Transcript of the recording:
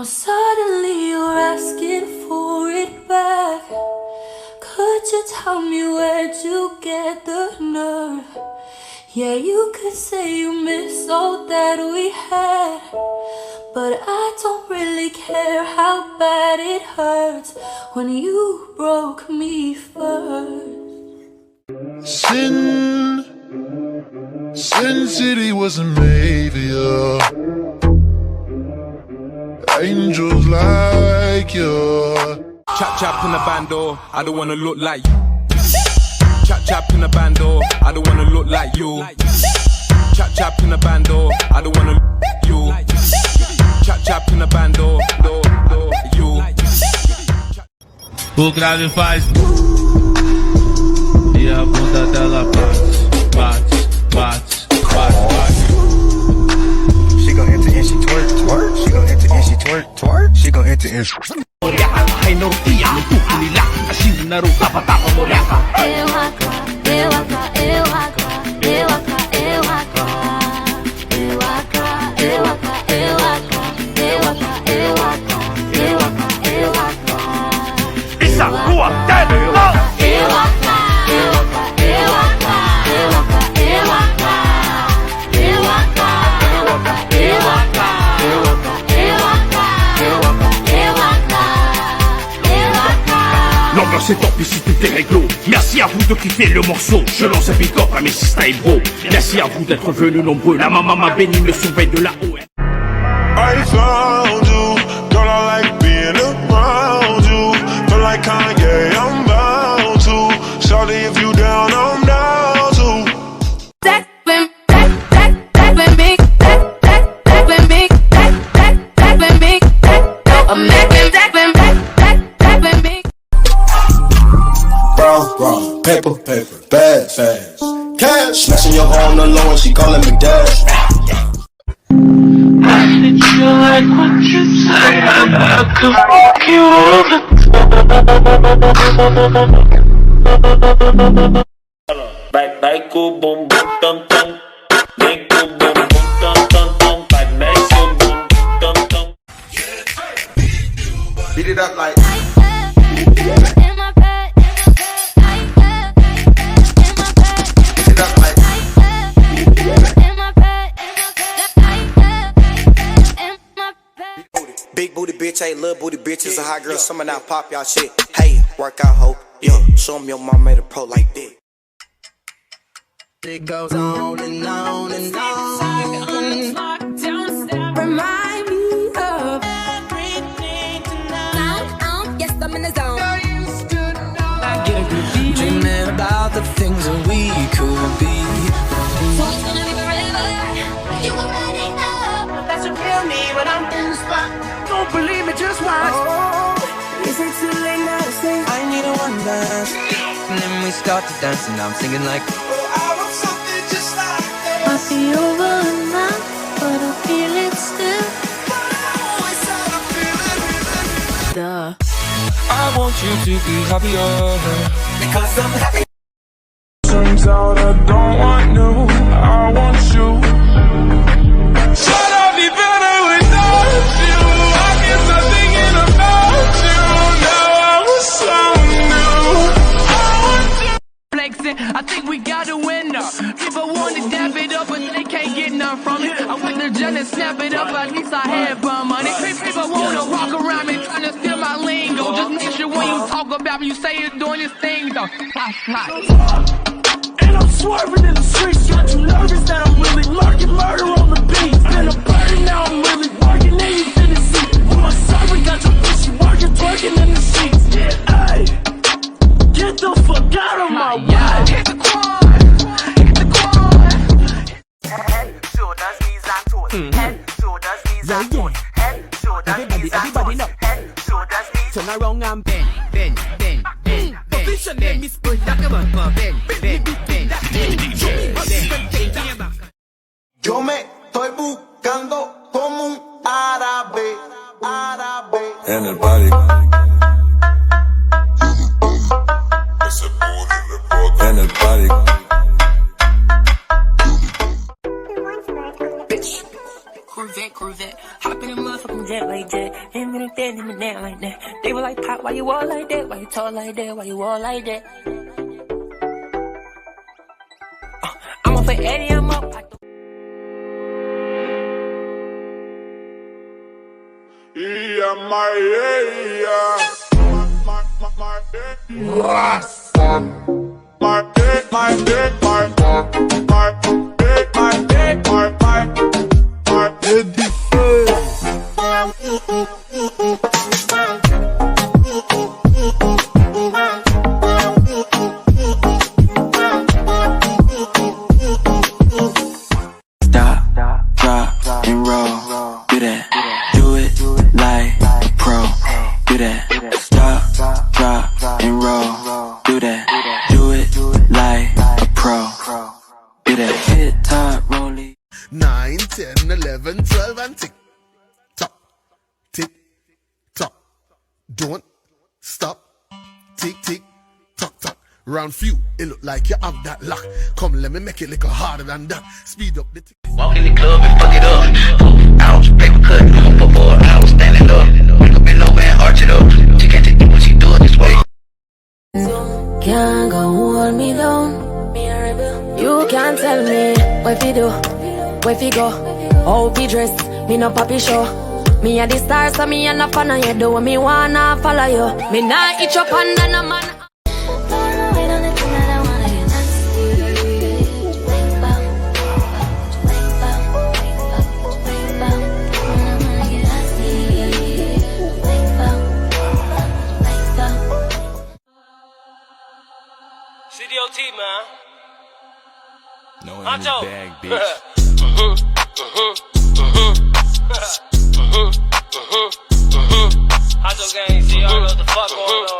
Suddenly you're asking for it back. Could you tell me where'd you get the nerve? Yeah, you could say you miss all that we had, but I don't really care how bad it hurts when you broke me first. Sin City wasn't made for you. Angels like you. Chap in the bando, I don't wanna look like you. Chap in the bando, I don't wanna look like you. Chap in the bando, I don't wanna look like you. Chap in the bando, you. O grave faz e a bunda dela bate. She gon' enter and she twerk. She gon' enter and she twerk. She gon' enter and she L'ambiance est top ici, tout est réglo. Merci à vous de kiffer le morceau. Je lance un big up à mes sisters et bro. Merci à vous d'être venus nombreux. La maman m'a béni, me surveille de là-haut. I found you, girl, I like being around you. Feel like Kanye, I'm bound to. Shawty, if you down, I'm down to. That when me, Raw, paper, bad, fast. Cash, smashing your hoe on the low and she calling me dash. I think you like what you say. I could fuck you all the time. Bye, go boom boom dum dum. Make go boom boom dum dum dum. Bye, make go boom dum dum. beat it up like. Big booty bitch, hey, little booty bitches, a hot girl, summer now pop y'all shit. Hey, work out, ho, yeah, show 'em your mom made a pro like that. It goes on and on and on. remind me of everything tonight. Yes, I'm in the zone. Dreaming about the things that we could be. So it's gonna be forever. You already know. That's what feel me when I'm in the spot. Don't believe me, just watch. Is it too late now to say I need a one dance. And then we start to dance and I'm singing like, I feel over now, but I feel it still. Duh. I want you to be happier. because I'm happy. Turns out I don't want you, I want you. Should I be better without you? I can't stop thinking about you. Now I'm so new. I want you. Flexing, I think we got a winner. People want to dab it up, but they can't get none from it. I went to jail and snap it up, at least I had bum money. People want to walk around me trying to steal my lingo. Just make sure when you talk about me, you say it's doing this thing though. And I'm swerving in the streets. Got you nervous that I'm really lurking. Murder on the beat. Been a burden, now I'm really working. And you didn't see. When my servant got your pussy working, twerking in the sheets. Hey, get the fuck out of my way. Hit the quad, hit the quad. Head, shoulders, knees and toes. Head, shoulders, knees and toes. Head, shoulders, knees and toes. Head, shoulders, knees. Turn around and bend. Position me split like a bend. Yo me estoy buscando como un árabe. En el party. En el party. Corvette, hop in a motherfucking jet like jet. Him in that, him in that like that. They were like, Pop, why you all like that? Why you talk like that? Why you all like that? I'm up for Eddie, I'm up. Don't stop, tick, tick, tock, tock. Round few, it look like you have that lock. Come, let me make it little harder than that. Speed up the tick. Walk in the club and fuck it up. 4 ounce paper cut, for 4 hours standing up. Wake up in low and arch it up. She can't take what she do it this way. Can't go hold me down. You can't tell me what fi do, where fi go, how fi dress. Me no papi show. Me a the star, so me a no fan of you. Do what me wanna follow you. Me nah itch up under no man. CDOT, man. No in Honcho. this bag, bitch. Honcho gang, see, I know what the fuck going on.